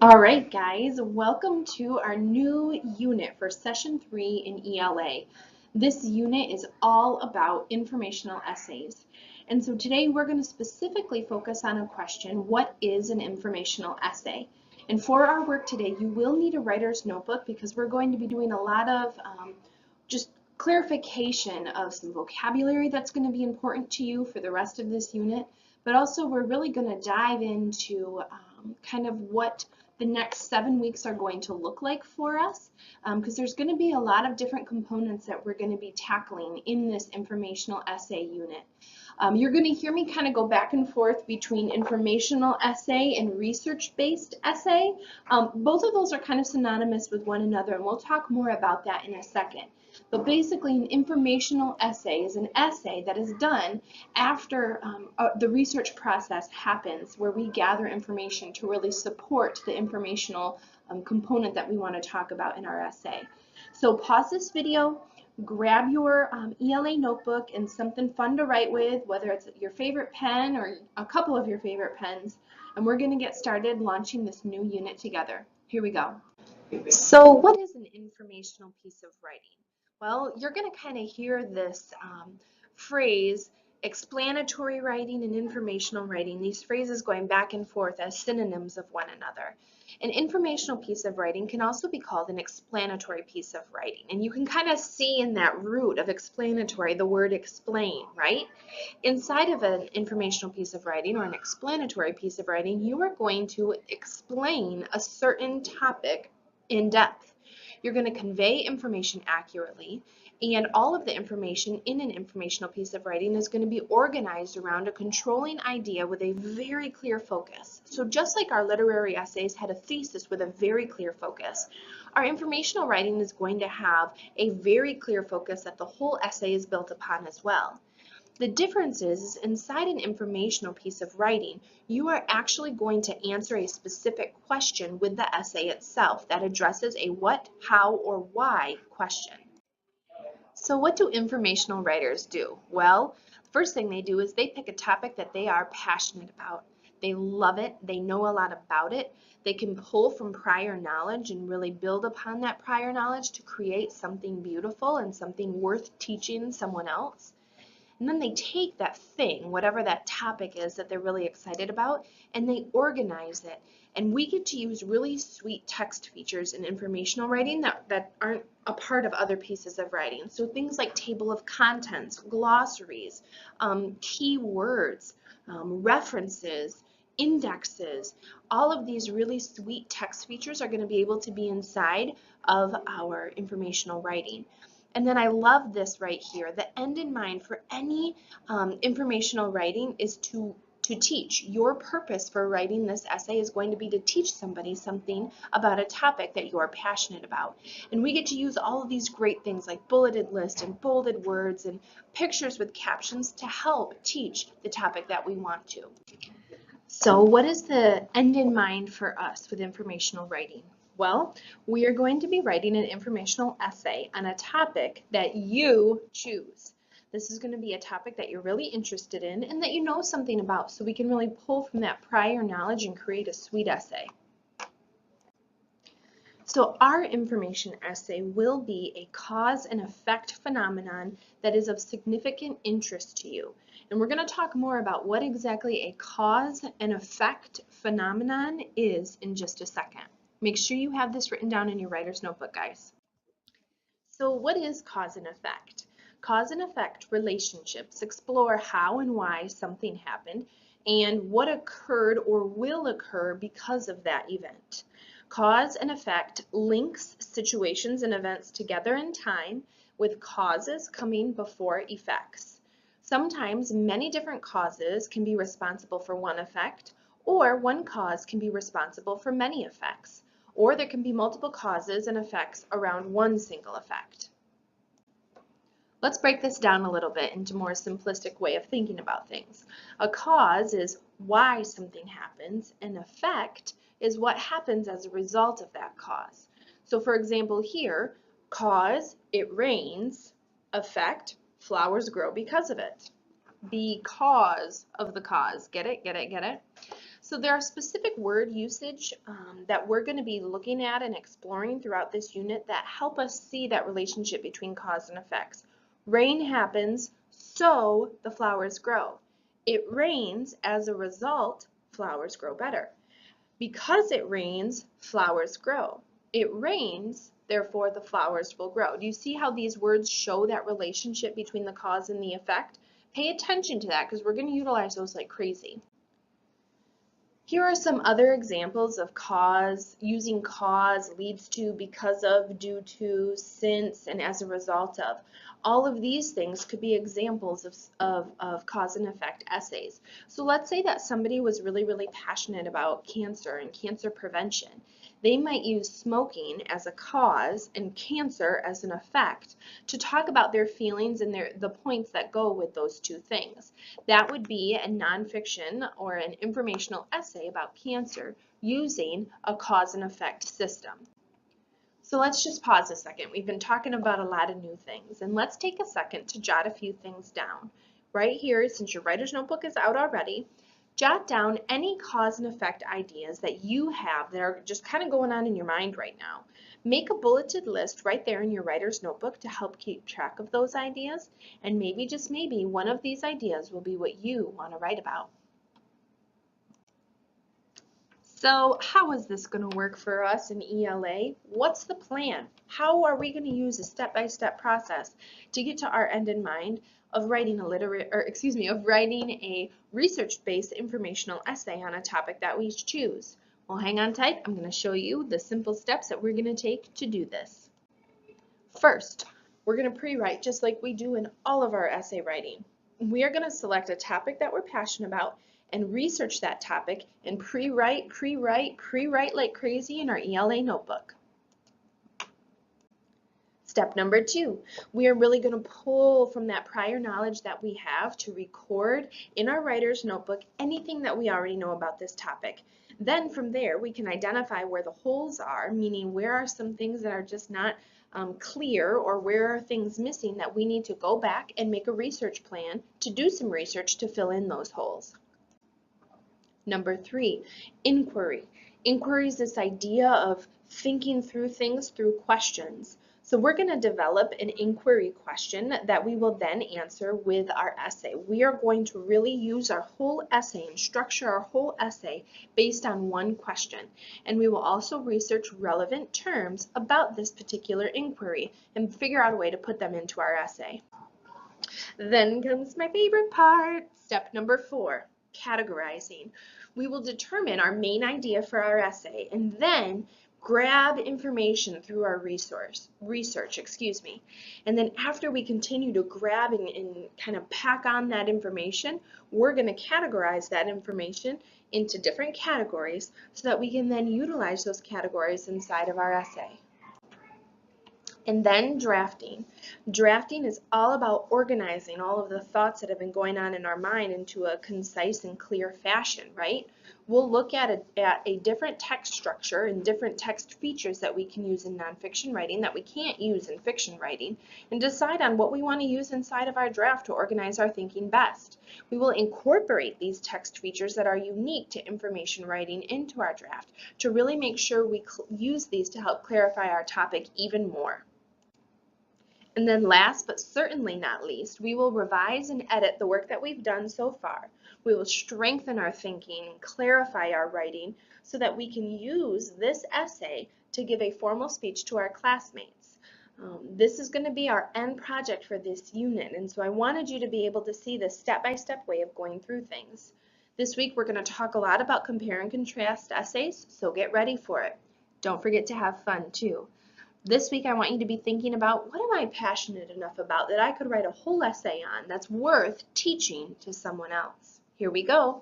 All right, guys, welcome to our new unit for session 3 in ELA. This unit is all about informational essays. And so today we're going to specifically focus on a question: what is an informational essay? And for our work today, you will need a writer's notebook because we're going to be doing a lot of just clarification of some vocabulary that's going to be important to you for the rest of this unit. But also we're really going to dive into kind of what the next 7 weeks are going to look like for us, because there's going to be a lot of different components that we're going to be tackling in this informational essay unit. You're going to hear me kind of go back and forth between informational essay and research-based essay. Both of those are kind of synonymous with one another, and we'll talk more about that in a second. But basically, an informational essay is an essay that is done after the research process happens, where we gather information to really support the informational component that we want to talk about in our essay. So pause this video, grab your ELA notebook and something fun to write with, whether it's your favorite pen or a couple of your favorite pens, and we're going to get started launching this new unit together. Here we go. So what is an informational piece of writing? Well, you're going to kind of hear this phrase, explanatory writing and informational writing, these phrases going back and forth as synonyms of one another. An informational piece of writing can also be called an explanatory piece of writing. And you can kind of see in that root of explanatory the word explain, right? Inside of an informational piece of writing or an explanatory piece of writing, you are going to explain a certain topic in depth. You're going to convey information accurately, and all of the information in an informational piece of writing is going to be organized around a controlling idea with a very clear focus. So just like our literary essays had a thesis with a very clear focus, our informational writing is going to have a very clear focus that the whole essay is built upon as well. The difference is inside an informational piece of writing, you are actually going to answer a specific question with the essay itself that addresses a what, how, or why question. So what do informational writers do? Well, the first thing they do is they pick a topic that they are passionate about. They love it, they know a lot about it, they can pull from prior knowledge and really build upon that prior knowledge to create something beautiful and something worth teaching someone else. And then they take that thing, whatever that topic is that they're really excited about, and they organize it. And we get to use really sweet text features in informational writing that aren't a part of other pieces of writing. So things like table of contents, glossaries, keywords, references, indexes, all of these really sweet text features are going to be able to be inside of our informational writing. And then I love this right here. The end in mind for any informational writing is to teach. Your purpose for writing this essay is going to be to teach somebody something about a topic that you're passionate about. And we get to use all of these great things like bulleted lists and bolded words and pictures with captions to help teach the topic that we want to. So what is the end in mind for us with informational writing? Well, we are going to be writing an informational essay on a topic that you choose. This is going to be a topic that you're really interested in and that you know something about, so we can really pull from that prior knowledge and create a sweet essay. So our information essay will be a cause and effect phenomenon that is of significant interest to you. And we're going to talk more about what exactly a cause and effect phenomenon is in just a second. Make sure you have this written down in your writer's notebook, guys. So what is cause and effect? Cause and effect relationships explore how and why something happened and what occurred or will occur because of that event. Cause and effect links situations and events together in time, with causes coming before effects. Sometimes many different causes can be responsible for one effect, or one cause can be responsible for many effects, or there can be multiple causes and effects around one single effect. Let's break this down a little bit into a more simplistic way of thinking about things. A cause is why something happens, and effect is what happens as a result of that cause. So for example here, cause, it rains, effect, flowers grow because of it. Because of the cause. Get it? Get it? Get it? So there are specific word usage that we're going to be looking at and exploring throughout this unit that help us see that relationship between cause and effects. Rain happens, so the flowers grow. It rains, as a result, flowers grow better. Because it rains, flowers grow. It rains, therefore the flowers will grow. Do you see how these words show that relationship between the cause and the effect? Pay attention to that because we're going to utilize those like crazy. Here are some other examples of cause, using cause, leads to, because of, due to, since, and as a result of. All of these things could be examples of cause and effect essays. So let's say that somebody was really passionate about cancer and cancer prevention. They might use smoking as a cause and cancer as an effect to talk about their feelings and the points that go with those two things. That would be a nonfiction or an informational essay about cancer using a cause and effect system. So let's just pause a second. We've been talking about a lot of new things, and let's take a second to jot a few things down. Right here, since your writer's notebook is out already, jot down any cause and effect ideas that you have that are just kind of going on in your mind right now. Make a bulleted list right there in your writer's notebook to help keep track of those ideas, and maybe, just maybe, one of these ideas will be what you want to write about. So how is this going to work for us in ELA? What's the plan? How are we going to use a step-by-step process to get to our end in mind of writing a research-based informational essay on a topic that we choose? Well, hang on tight. I'm going to show you the simple steps that we're going to take to do this. First, we're going to pre-write just like we do in all of our essay writing. We are going to select a topic that we're passionate about and research that topic and pre-write like crazy in our ELA notebook. Step number 2, we are really going to pull from that prior knowledge that we have to record in our writer's notebook anything that we already know about this topic. Then from there, we can identify where the holes are, meaning where are some things that are just not clear, or where are things missing that we need to go back and make a research plan to do some research to fill in those holes. Number 3, inquiry. Inquiry is this idea of thinking through things through questions. So we're going to develop an inquiry question that we will then answer with our essay. We are going to really use our whole essay and structure our whole essay based on one question. And we will also research relevant terms about this particular inquiry and figure out a way to put them into our essay. Then comes my favorite part, step number 4. Categorizing. We will determine our main idea for our essay and then grab information through our research, and then after we continue to grab and kind of pack on that information, we're going to categorize that information into different categories so that we can then utilize those categories inside of our essay. And then drafting. Drafting is all about organizing all of the thoughts that have been going on in our mind into a concise and clear fashion, right? We'll look at a different text structure and different text features that we can use in nonfiction writing that we can't use in fiction writing, and decide on what we want to use inside of our draft to organize our thinking best. We will incorporate these text features that are unique to information writing into our draft to really make sure we use these to help clarify our topic even more. And then last but certainly not least, we will revise and edit the work that we've done so far. We will strengthen our thinking and clarify our writing so that we can use this essay to give a formal speech to our classmates. This is going to be our end project for this unit, and so I wanted you to be able to see the step-by-step way of going through things. This week we're going to talk a lot about compare and contrast essays, so get ready for it. Don't forget to have fun too. This week I want you to be thinking about, what am I passionate enough about that I could write a whole essay on that's worth teaching to someone else? Here we go.